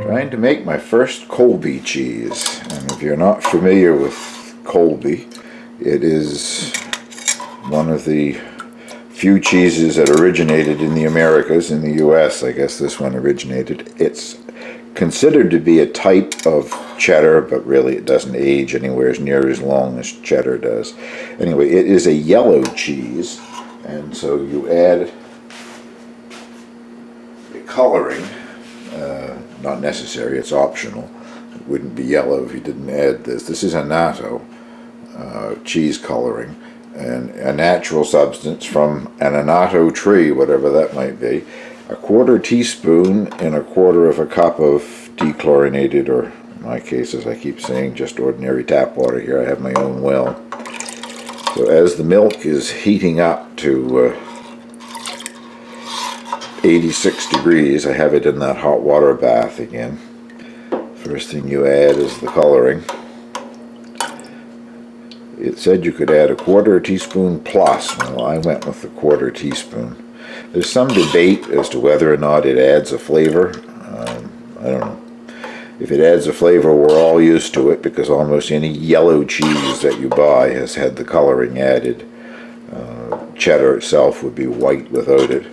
Trying to make my first Colby cheese, and if you're not familiar with Colby, it is one of the few cheeses that originated in the Americas. In the US, I guess this one originated. It's considered to be a type of cheddar, but really it doesn't age anywhere near as long as cheddar does. Anyway, it is a yellow cheese, and so you add a coloring. Not necessary, it's optional. It wouldn't be yellow if you didn't add this. This is annatto cheese coloring, and a natural substance from an annatto tree, whatever that might be. A quarter teaspoon in a quarter of a cup of dechlorinated, or in my case, as I keep saying, just ordinary tap water here. I have my own well. So as the milk is heating up to 86 degrees, I have it in that hot water bath again. First thing you add is the coloring. It said you could add a quarter teaspoon plus. Well, I went with the quarter teaspoon. There's some debate as to whether or not it adds a flavor. I don't know. If it adds a flavor, we're all used to it, because almost any yellow cheese that you buy has had the coloring added. Cheddar itself would be white without it.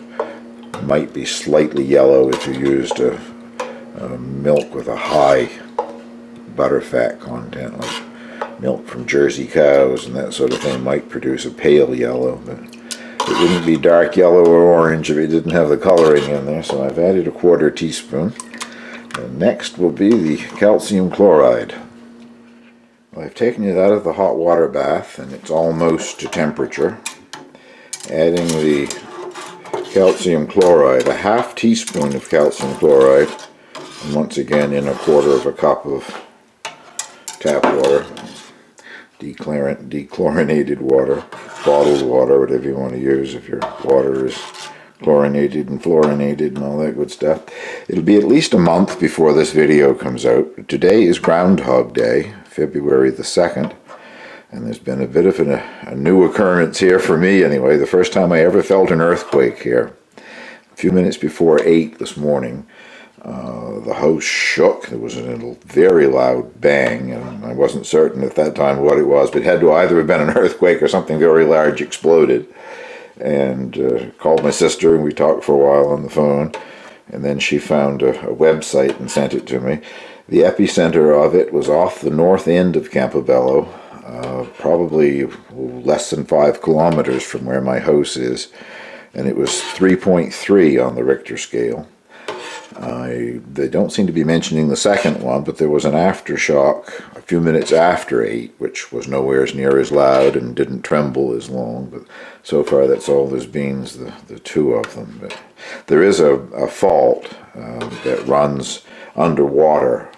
Might be slightly yellow if you used a milk with a high butterfat content, like milk from Jersey cows and that sort of thing. Might produce a pale yellow, but it wouldn't be dark yellow or orange if it didn't have the coloring in there. So I've added a quarter teaspoon. And next will be the calcium chloride. Well, I've taken it out of the hot water bath and it's almost to temperature. Adding the calcium chloride, a half teaspoon of calcium chloride, and once again in a quarter of a cup of tap water, dechlorinated water, bottled water, whatever you want to use if your water is chlorinated and fluorinated and all that good stuff. It'll be at least a month before this video comes out. Today is Groundhog Day, February the 2nd. And there's been a bit of a new occurrence here for me anyway. The first time I ever felt an earthquake here. A few minutes before 8 this morning, the house shook. There was a very loud bang, and I wasn't certain at that time what it was, but it had to either have been an earthquake or something very large exploded. And called my sister, and we talked for a while on the phone. And then she found a website and sent it to me. The epicenter of it was off the north end of Campobello. Probably less than 5 kilometers from where my house is, and it was 3.3 on the Richter scale. They don't seem to be mentioning the second one, but there was an aftershock a few minutes after 8, which was nowhere near as loud and didn't tremble as long, but so far that's all there's been, the two of them. But there is a fault that runs underwater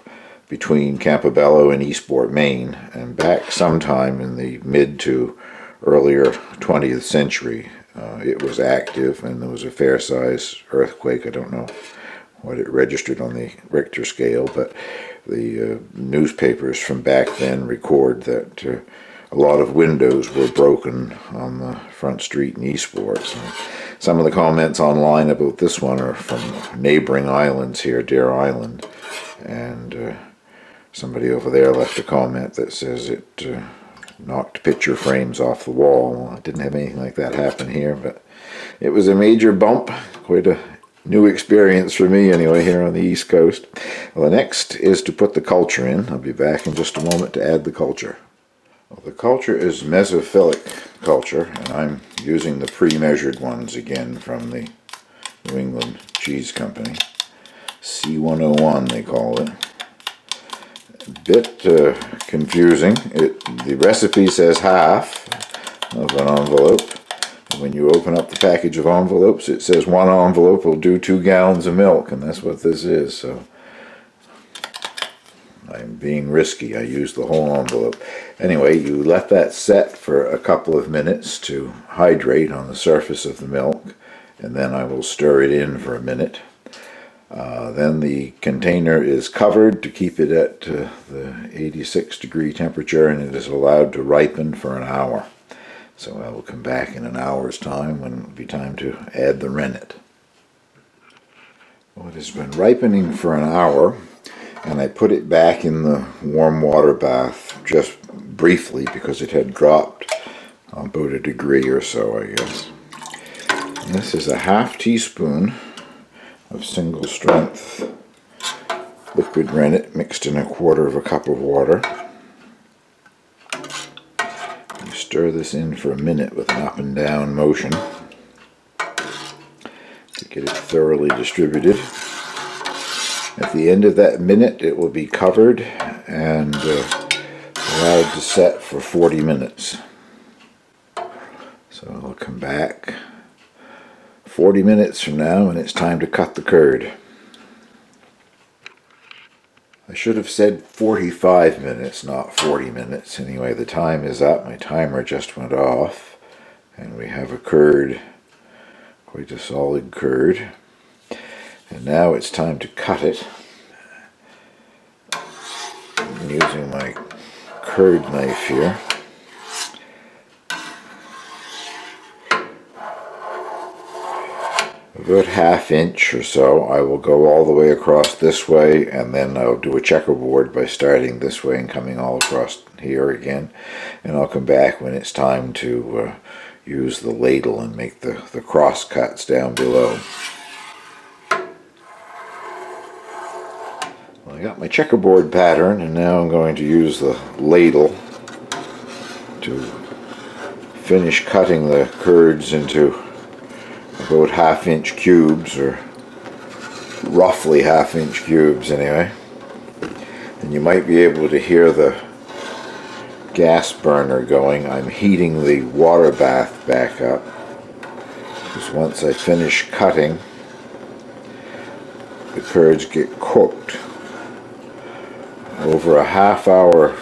between Campobello and Eastport, Maine, and back sometime in the mid to earlier 20th century, it was active, and there was a fair-sized earthquake. I don't know what it registered on the Richter scale, but the newspapers from back then record that a lot of windows were broken on the front street in Eastport. So some of the comments online about this one are from neighboring islands here, Deer Island, and somebody over there left a comment that says it knocked picture frames off the wall. Well, I didn't have anything like that happen here, but it was a major bump, quite a new experience for me anyway here on the East Coast. Well, the next is to put the culture in. I'll be back in just a moment to add the culture. Well, the culture is mesophilic culture, and I'm using the pre-measured ones again from the New England Cheese Company. C101 they call it. A bit confusing. The recipe says half of an envelope. And when you open up the package of envelopes, it says one envelope will do 2 gallons of milk, and that's what this is. So I'm being risky. I used the whole envelope. Anyway, you let that set for a couple of minutes to hydrate on the surface of the milk, and then I will stir it in for a minute. Then the container is covered to keep it at the 86 degree temperature, and it is allowed to ripen for an hour. So I will come back in an hour's time when it will be time to add the rennet. Well, it has been ripening for an hour. and I put it back in the warm water bath just briefly because it had dropped about a degree or so, I guess. And this is a half teaspoon of single strength liquid rennet mixed in 1/4 cup of water. You stir this in for a minute with an up and down motion to get it thoroughly distributed. At the end of that minute, it will be covered and allowed to set for 40 minutes. So I'll come back 40 minutes from now and it's time to cut the curd. I should have said 45 minutes, not 40 minutes. Anyway, the time is up. My timer just went off and we have a curd, quite a solid curd. And now it's time to cut it. I'm using my curd knife here. About 1/2 inch or so. I will go all the way across this way, and then I'll do a checkerboard by starting this way and coming all across here again. And I'll come back when it's time to use the ladle and make the cross cuts down below. Well, I got my checkerboard pattern, and now I'm going to use the ladle to finish cutting the curds into about 1/2 inch cubes, or roughly 1/2 inch cubes anyway. And you might be able to hear the gas burner going. I'm heating the water bath back up, because once I finish cutting, the curds get cooked. Over a 1/2 hour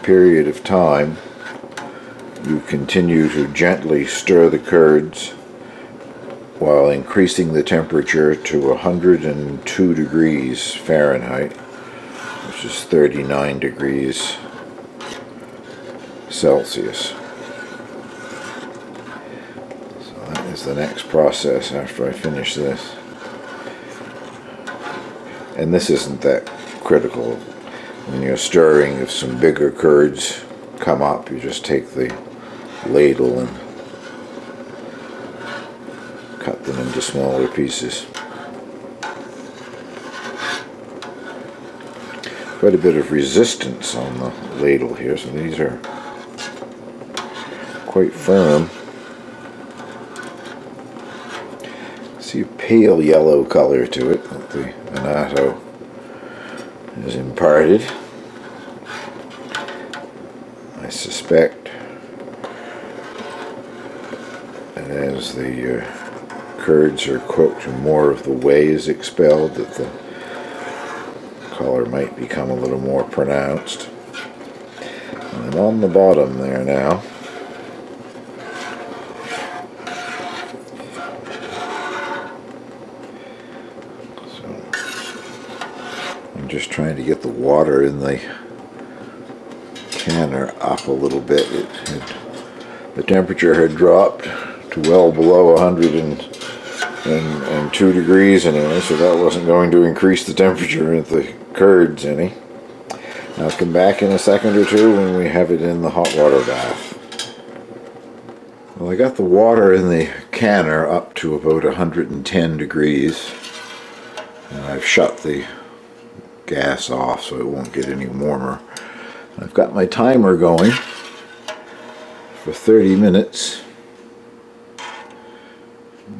period of time, you continue to gently stir the curds while increasing the temperature to 102 degrees Fahrenheit, which is 39 degrees Celsius. So that is the next process after I finish this. And this isn't that critical. When you're stirring, if some bigger curds come up, you just take the ladle and cut them into smaller pieces. Quite a bit of resistance on the ladle here, so these are quite firm. See a pale yellow color to it that the annatto has imparted. I suspect that as the curds are cooked and more of the whey is expelled, that the color might become a little more pronounced. And I'm on the bottom there now. I'm just trying to get the water in the canner up a little bit. The temperature had dropped to well below 102 degrees anyway, so that wasn't going to increase the temperature of the curds any. I'll come back in a second or two when we have it in the hot water bath. Well, I got the water in the canner up to about 110 degrees, and I've shut the gas off so it won't get any warmer. I've got my timer going for 30 minutes.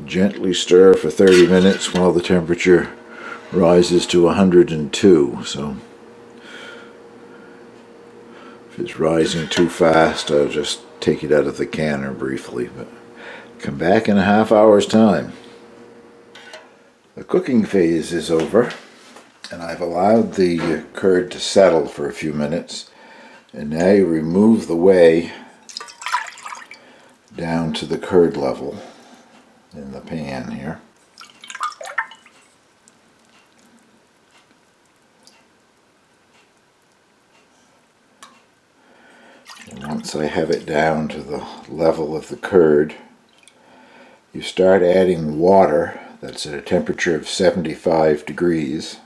Gently stir for 30 minutes while the temperature rises to 102. So if it's rising too fast, I'll just take it out of the canner briefly, but come back in a 1/2 hour's time. The cooking phase is over, and I've allowed the curd to settle for a few minutes. And now you remove the whey down to the curd level in the pan here. And once I have it down to the level of the curd, you start adding water that's at a temperature of 75 degrees.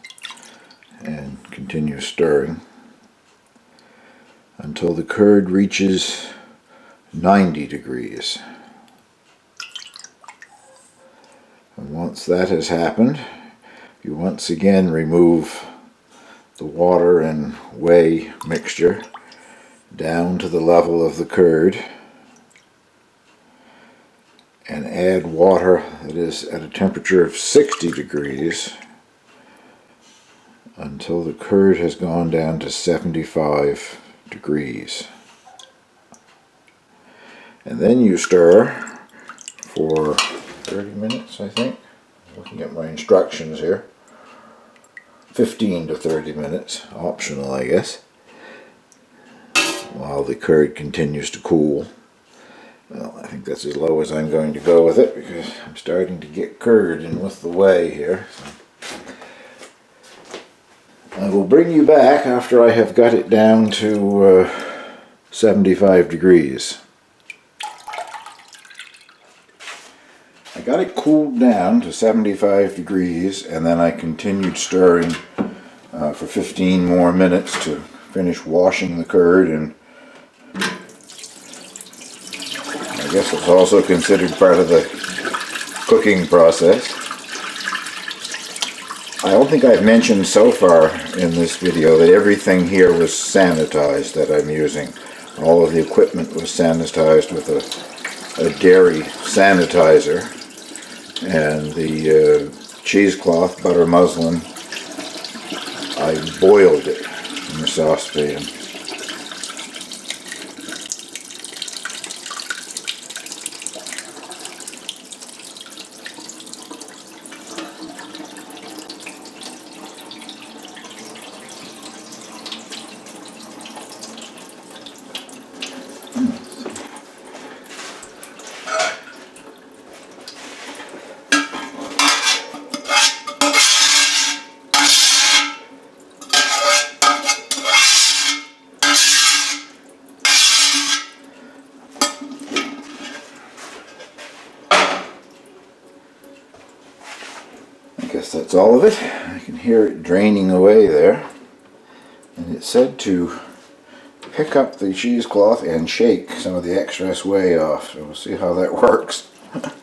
and continue stirring until the curd reaches 90 degrees. And once that has happened, you once again remove the water and whey mixture down to the level of the curd and add water that is at a temperature of 60 degrees until the curd has gone down to 75 degrees. And then you stir for 30 minutes, I think. Looking at my instructions here. 15 to 30 minutes, optional I guess, while the curd continues to cool. Well, I think that's as low as I'm going to go with it because I'm starting to get curd in with the whey here. I will bring you back after I have got it down to 75 degrees. I got it cooled down to 75 degrees and then I continued stirring for 15 more minutes to finish washing the curd, and I guess it's also considered part of the cooking process. I don't think I've mentioned so far in this video that everything here was sanitized that I'm using. All of the equipment was sanitized with a dairy sanitizer, and the cheesecloth, butter muslin, I boiled it in the saucepan. I guess that's all of it. I can hear it draining away there. And it said to pick up the cheesecloth and shake some of the excess whey off. So we'll see how that works. Oh,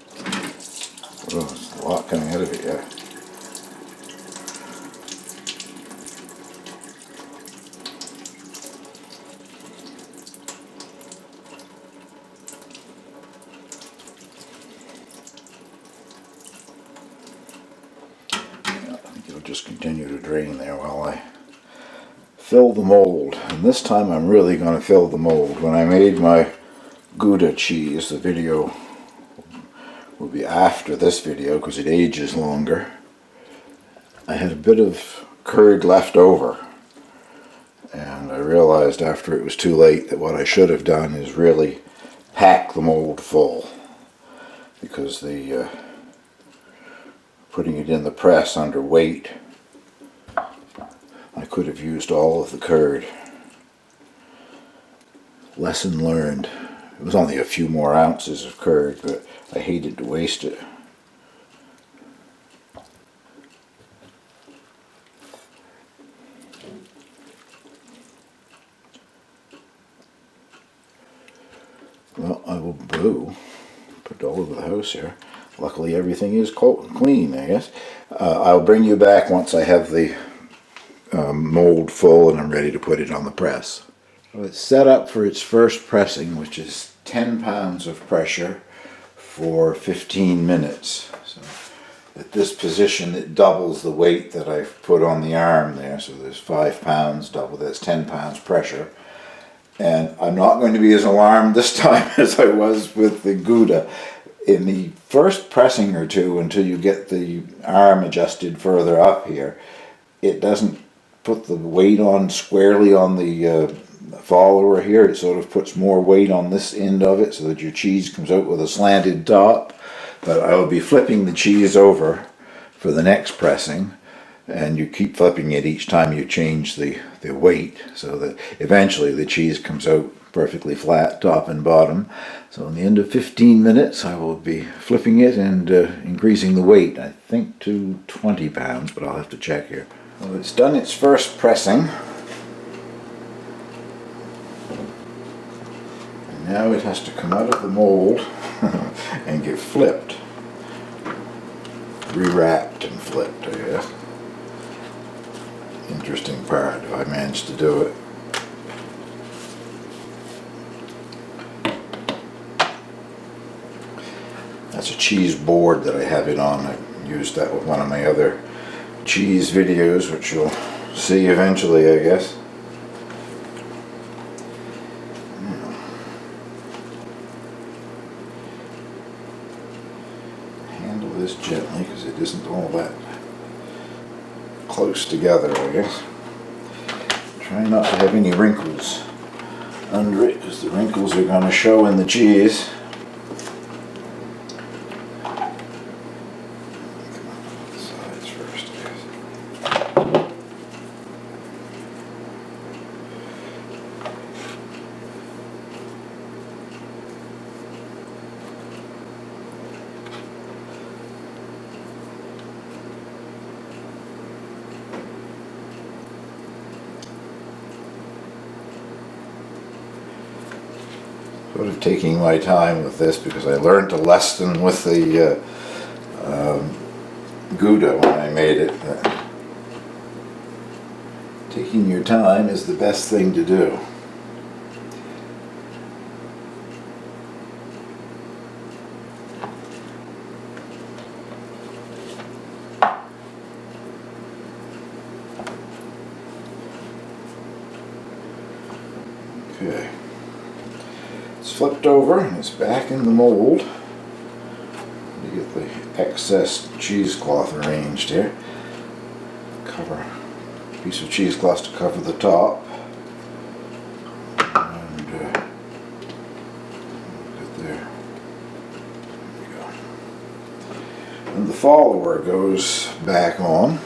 there's a lot coming out of it, yeah. It'll just continue to drain there while I fill the mold. And this time I'm really going to fill the mold. When I made my Gouda cheese, the video will be after this video because it ages longer, I had a bit of curd left over, and I realized after it was too late that what I should have done is really pack the mold full, because the putting it in the press under weight, I could have used all of the curd. Lesson learned. It was only a few more ounces of curd, but I hated to waste it. Well, I will put it all over the house here. Luckily everything is clean, I guess. I'll bring you back once I have the mold full and I'm ready to put it on the press. So it's set up for its first pressing, which is 10 pounds of pressure for 15 minutes. So at this position it doubles the weight that I've put on the arm there. So there's 5 pounds double, that's 10 pounds pressure. And I'm not going to be as alarmed this time as I was with the Gouda. In the first pressing or two, until you get the arm adjusted further up here, it doesn't put the weight on squarely on the follower here. It sort of puts more weight on this end of it so that your cheese comes out with a slanted top. But I will be flipping the cheese over for the next pressing, and you keep flipping it each time you change the weight, so that eventually the cheese comes out perfectly flat, top and bottom. So in the end of 15 minutes I will be flipping it and increasing the weight, I think to 20 pounds, but I'll have to check here. Well, it's done its first pressing. And now it has to come out of the mold and get flipped. Rewrapped and flipped, I guess. Interesting part, if I managed to do it. That's a cheese board that I have it on. I used that with one of my other cheese videos, which you'll see eventually, I guess. Handle this gently because it isn't all that close together, I guess. Try not to have any wrinkles under it because the wrinkles are going to show in the cheese. Sort of taking my time with this because I learned a lesson with the Gouda when I made it. Taking your time is the best thing to do. Okay. It's flipped over and it's back in the mold. You get the excess cheesecloth arranged here. Cover a piece of cheesecloth to cover the top. And get there. There we go. And the follower goes back on.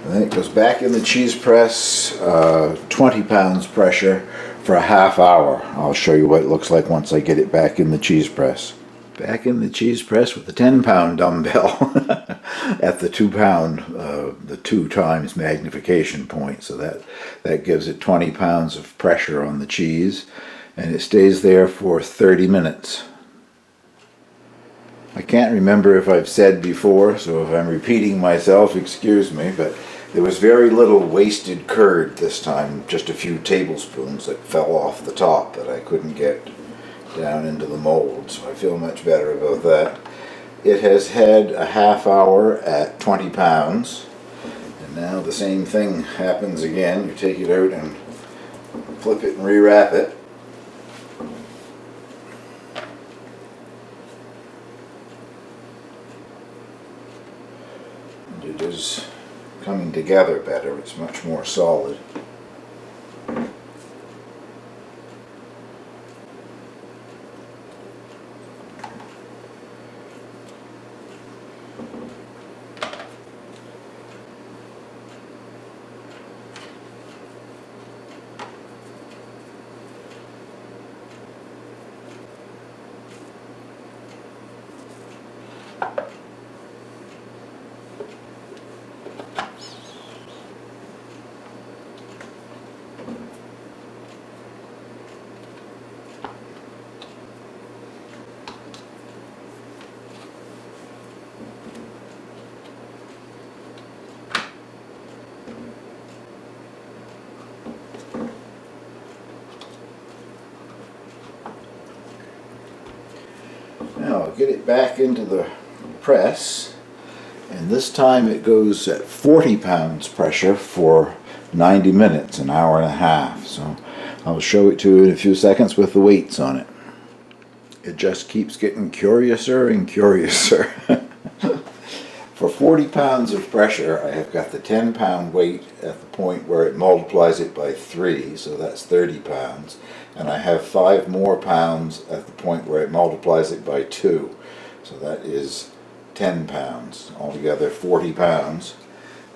And then it goes back in the cheese press, 20 pounds pressure for a half hour. I'll show you what it looks like once I get it back in the cheese press. Back in the cheese press with the 10-pound dumbbell at the 2-pound, the 2 times magnification point. So that gives it 20 pounds of pressure on the cheese, and it stays there for 30 minutes. I can't remember if I've said before, so if I'm repeating myself, excuse me, but there was very little wasted curd this time, just a few tablespoons that fell off the top that I couldn't get down into the mold, so I feel much better about that. It has had a half hour at 20 pounds, and now the same thing happens again. You take it out and flip it and rewrap it. And it is coming together better. It's much more solid. Now I'll get it back into the press, and this time it goes at 40 pounds pressure for 90 minutes, an hour and a half. So I'll show it to you in a few seconds with the weights on it. It just keeps getting curiouser and curiouser. For 40 pounds of pressure, I have got the 10-pound weight at the point where it multiplies it by 3, so that's 30 pounds. And I have 5 more pounds at the point where it multiplies it by 2. So that is 10 pounds, altogether 40 pounds.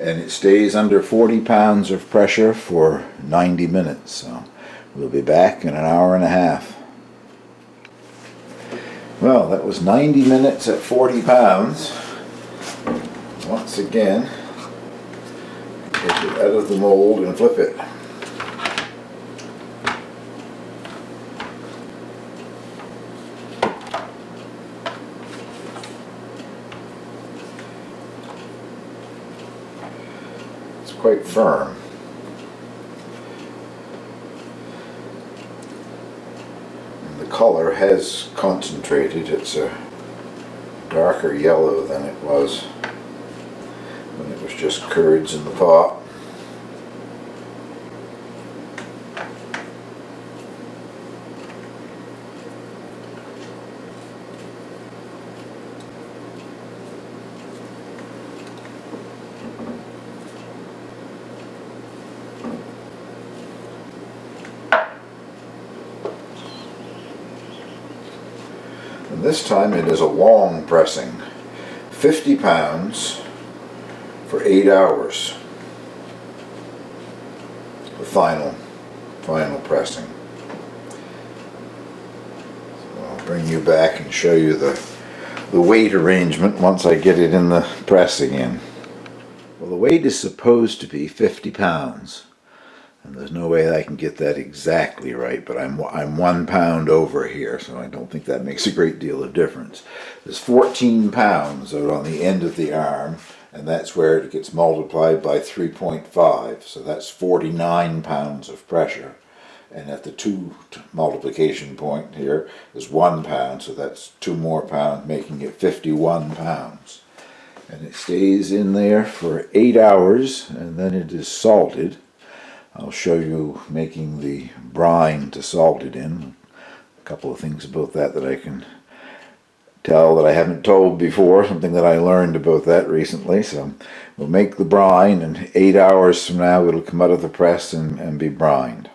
And it stays under 40 pounds of pressure for 90 minutes. So we'll be back in an hour and a half. Well, that was 90 minutes at 40 pounds. Once again, Take it out of the mold and flip it. It's quite firm. And the color has concentrated. It's a darker yellow than it was when it was just curds in the pot. And this time it is a long pressing, 50 pounds for 8 hours. The final pressing. So I'll bring you back and show you the weight arrangement once I get it in the press again. Well, the weight is supposed to be 50 pounds. And there's no way I can get that exactly right, but I'm 1 pound over here, so I don't think that makes a great deal of difference. There's 14 pounds out on the end of the arm, and that's where it gets multiplied by 3.5, so that's 49 pounds of pressure. And at the 2 multiplication point here is 1 pound, so that's 2 more pounds, making it 51 pounds. And it stays in there for 8 hours, and then it is salted. I'll show you making the brine to salt it in. A couple of things about that I can tell that I haven't told before, something that I learned about that recently. So we'll make the brine, and 8 hours from now it'll come out of the press and be brined.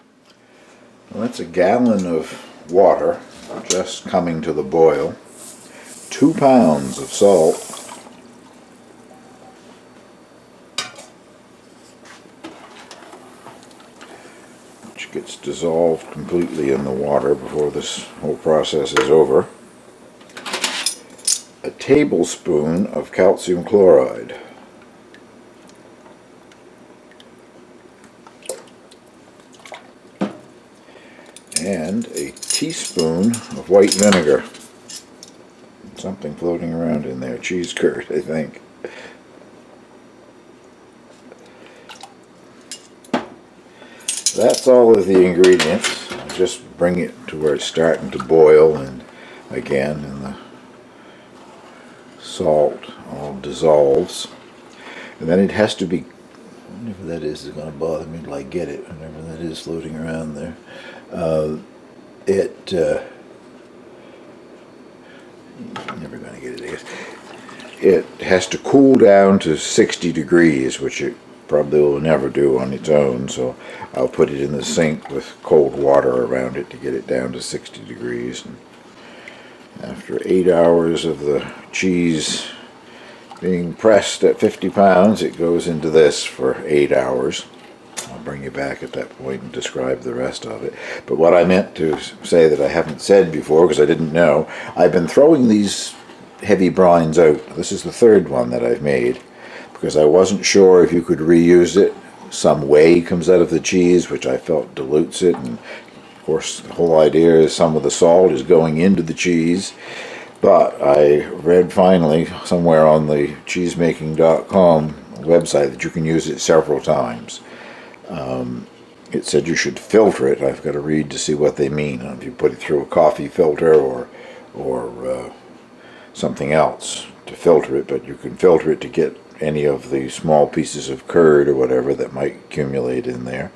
Well, that's a gallon of water just coming to the boil. 2 pounds of salt. Gets dissolved completely in the water before this whole process is over. A tablespoon of calcium chloride. And a teaspoon of white vinegar. Something floating around in there, cheese curd, I think. That's all of the ingredients. Just bring it to where it's starting to boil, and again, and the salt all dissolves. And then it has to be, whatever that is going to bother me till I get it, whatever that is floating around there. Never going to get it, I guess. It has to cool down to 60 degrees, which it probably will never do on its own, so I'll put it in the sink with cold water around it to get it down to 60 degrees. And after 8 hours of the cheese being pressed at 50 pounds, it goes into this for 8 hours. I'll bring you back at that point and describe the rest of it. But what I meant to say that I haven't said before, because I didn't know, I've been throwing these heavy brines out. This is the third one that I've made, because I wasn't sure if you could reuse it. Some whey comes out of the cheese, which I felt dilutes it, and of course the whole idea is some of the salt is going into the cheese. But I read finally somewhere on the cheesemaking.com website that you can use it several times. It said you should filter it. I've got to read to see what they mean. If you put it through a coffee filter or something else to filter it, but you can filter it to get any of the small pieces of curd or whatever that might accumulate in there,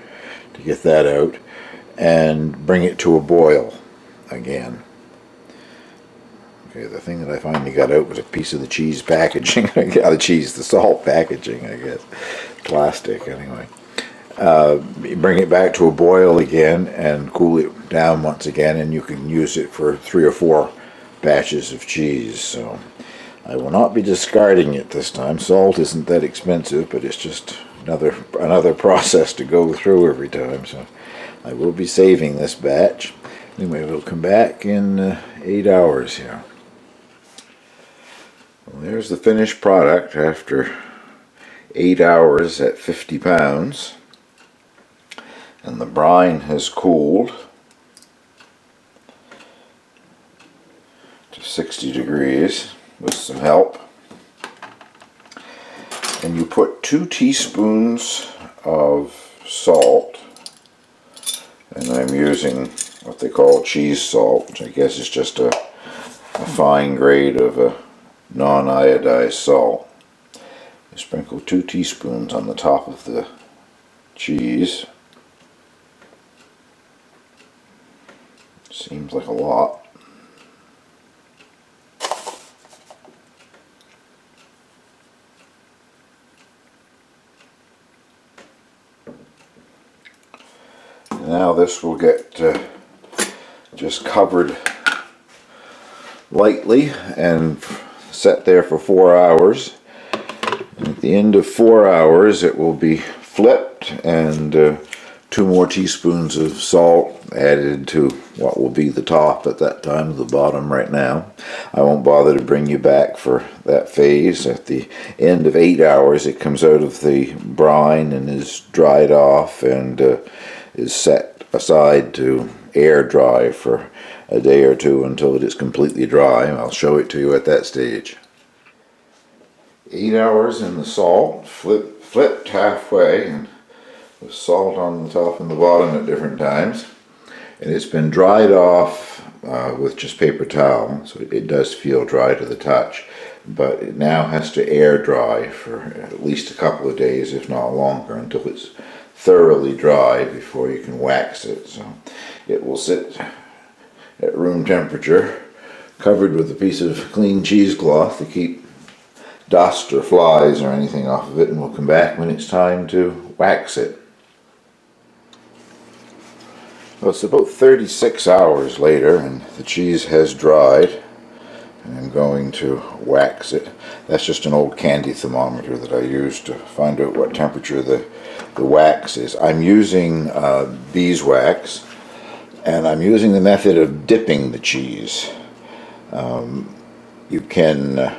to get that out, and bring it to a boil again. Okay, the thing that I finally got out was a piece of the cheese packaging. The salt packaging, I guess. Plastic, anyway. Bring it back to a boil again and cool it down once again, and you can use it for 3 or 4 batches of cheese. So I will not be discarding it this time. Salt isn't that expensive, but it's just another process to go through every time. So I will be saving this batch. Anyway, we'll come back in 8 hours here. Well, there's the finished product after 8 hours at 50 pounds. And the brine has cooled to 60 degrees with some help. And you put 2 teaspoons of salt, and I'm using what they call cheese salt, which I guess is just a fine grade of a non-iodized salt. You sprinkle 2 teaspoons on the top of the cheese. Seems like a lot. Now this will get just covered lightly and set there for 4 hours. And at the end of 4 hours it will be flipped and 2 more teaspoons of salt added to what will be the top at that time, the bottom right now. I won't bother to bring you back for that phase. At the end of 8 hours it comes out of the brine and is dried off and is set aside to air dry for a day or two until it is completely dry. I'll show it to you at that stage. 8 hours in the salt, flipped halfway, and with salt on the top and the bottom at different times. And it's been dried off with just paper towel, so it does feel dry to the touch, but it now has to air dry for at least a couple of days, if not longer, until it's thoroughly dry before you can wax it. So it will sit at room temperature, covered with a piece of clean cheesecloth to keep dust or flies or anything off of it, and we'll come back when it's time to wax it. Well, it's about 36 hours later and the cheese has dried, and I'm going to wax it. That's just an old candy thermometer that I use to find out what temperature the wax is. I'm using beeswax, and I'm using the method of dipping the cheese. You can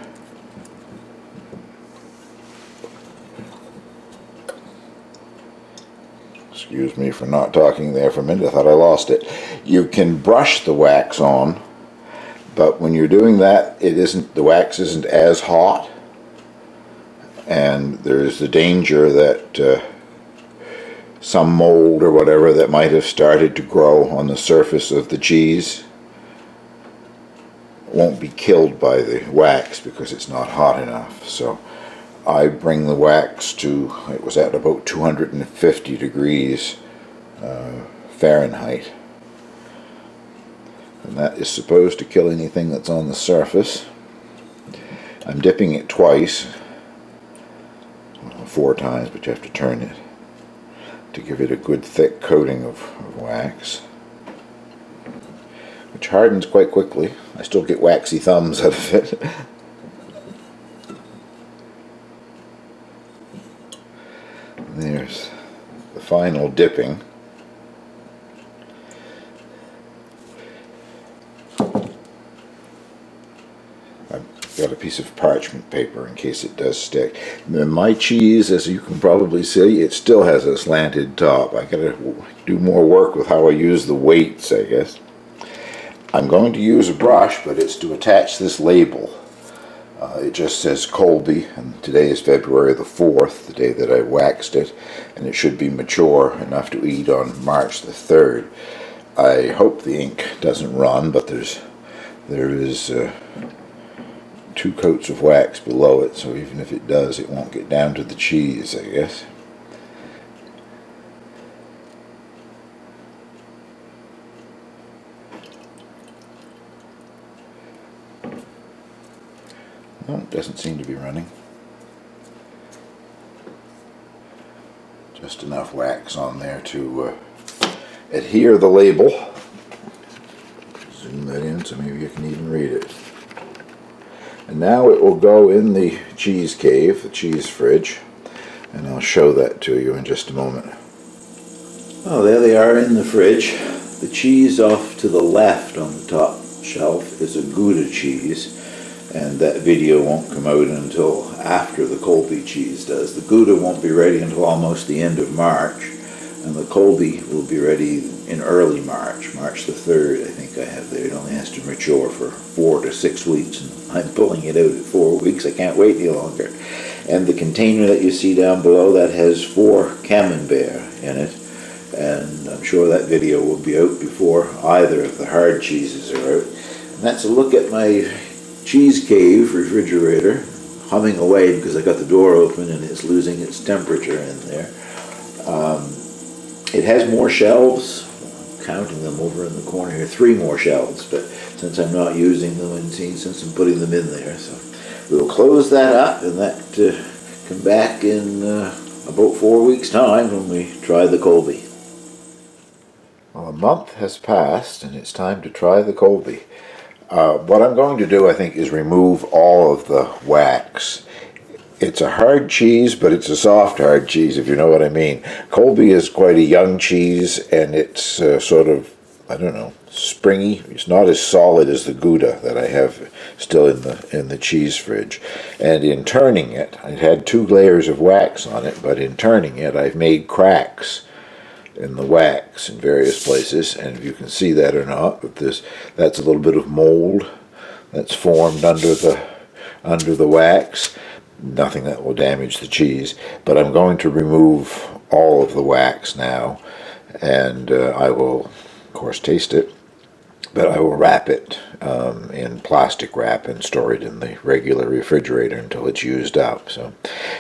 excuse me for not talking there for a minute, I thought I lost it. You can brush the wax on, but when you're doing that, the wax isn't as hot, and there's the danger that some mold or whatever that might have started to grow on the surface of the cheese won't be killed by the wax because it's not hot enough. So I bring the wax to, it was at about 250 degrees Fahrenheit. And that is supposed to kill anything that's on the surface. I'm dipping it twice, 4 times, but you have to turn it to give it a good thick coating of wax, which hardens quite quickly. I still get waxy thumbs out of it. And there's the final dipping. Got a piece of parchment paper in case it does stick. And my cheese, as you can probably see, it still has a slanted top. I gotta do more work with how I use the weights, I guess. I'm going to use a brush, but it's to attach this label. It just says Colby, and today is February the 4th, the day that I waxed it, and it should be mature enough to eat on March the 3rd. I hope the ink doesn't run, but there is 2 coats of wax below it, so even if it does, it won't get down to the cheese, I guess. No, it doesn't seem to be running. Just enough wax on there to adhere the label. Zoom that in so maybe you can even read it. And now it will go in the cheese cave, the cheese fridge, and I'll show that to you in just a moment. Oh, there they are in the fridge. The cheese off to the left on the top shelf is a Gouda cheese. and that video won't come out until after the Colby cheese does. The Gouda won't be ready until almost the end of March, and the Colby will be ready in early March, March the 3rd, I think I have there. It only has to mature for 4 to 6 weeks, and I'm pulling it out at 4 weeks. I can't wait any longer. And the container that you see down below, that has 4 camembert in it, and I'm sure that video will be out before either of the hard cheeses are out. And that's a look at my cheese cave refrigerator, humming away because I got the door open and it's losing its temperature in there. It has more shelves, counting them over in the corner here, 3 more shelves, but since I'm not using them and since I'm putting them in there, so we'll close that up and that come back in about 4 weeks' time when we try the Colby. Well, a month has passed and it's time to try the Colby. What I'm going to do, I think, is remove all of the wax. It's a hard cheese, but it's a soft hard cheese, if you know what I mean. Colby is quite a young cheese, and it's sort of, I don't know, springy. It's not as solid as the Gouda that I have still in the cheese fridge. And in turning it, it had 2 layers of wax on it, but in turning it, I've made cracks in the wax in various places, and if you can see that or not, but that's a little bit of mold that's formed under the wax. Nothing that will damage the cheese, but I'm going to remove all of the wax now, and I will, of course, taste it, but I will wrap it in plastic wrap and store it in the regular refrigerator until it's used up. So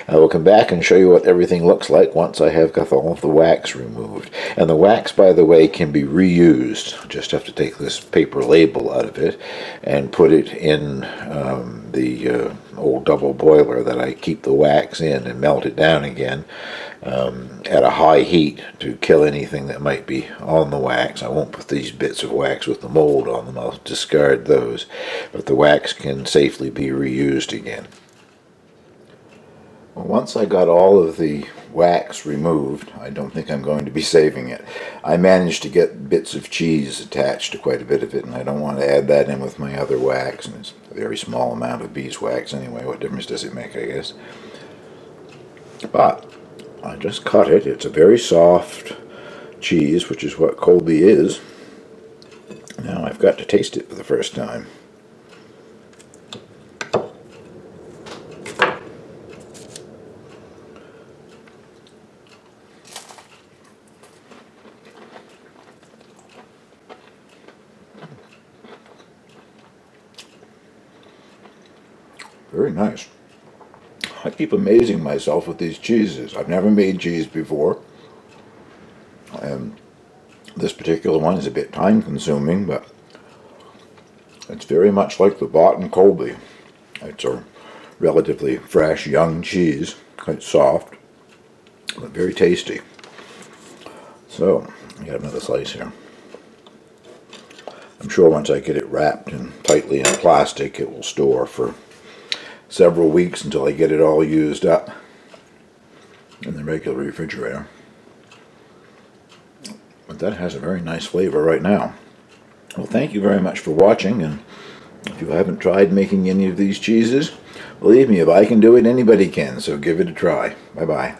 I will come back and show you what everything looks like once I have got all of the wax removed. And the wax, by the way, can be reused. Just have to take this paper label out of it and put it in the old double boiler that I keep the wax in and melt it down again at a high heat to kill anything that might be on the wax. I won't put these bits of wax with the mold on them. I'll discard those, but the wax can safely be reused again. Well, once I got all of the wax removed, I don't think I'm going to be saving it. I managed to get bits of cheese attached to quite a bit of it, and I don't want to add that in with my other wax, and it's a very small amount of beeswax anyway. What difference does it make, I guess? But I just cut it. It's a very soft cheese, which is what Colby is. Now I've got to taste it for the first time. Very nice. I keep amazing myself with these cheeses. I've never made cheese before. And this particular one is a bit time consuming, but it's very much like the bought Colby. It's a relatively fresh, young cheese, quite soft, but very tasty. So, I got another slice here. I'm sure once I get it wrapped and tightly in plastic, it will store for several weeks until I get it all used up in the regular refrigerator. But that has a very nice flavor right now. Well, thank you very much for watching, and if you haven't tried making any of these cheeses, believe me, if I can do it, anybody can, so give it a try. Bye-bye.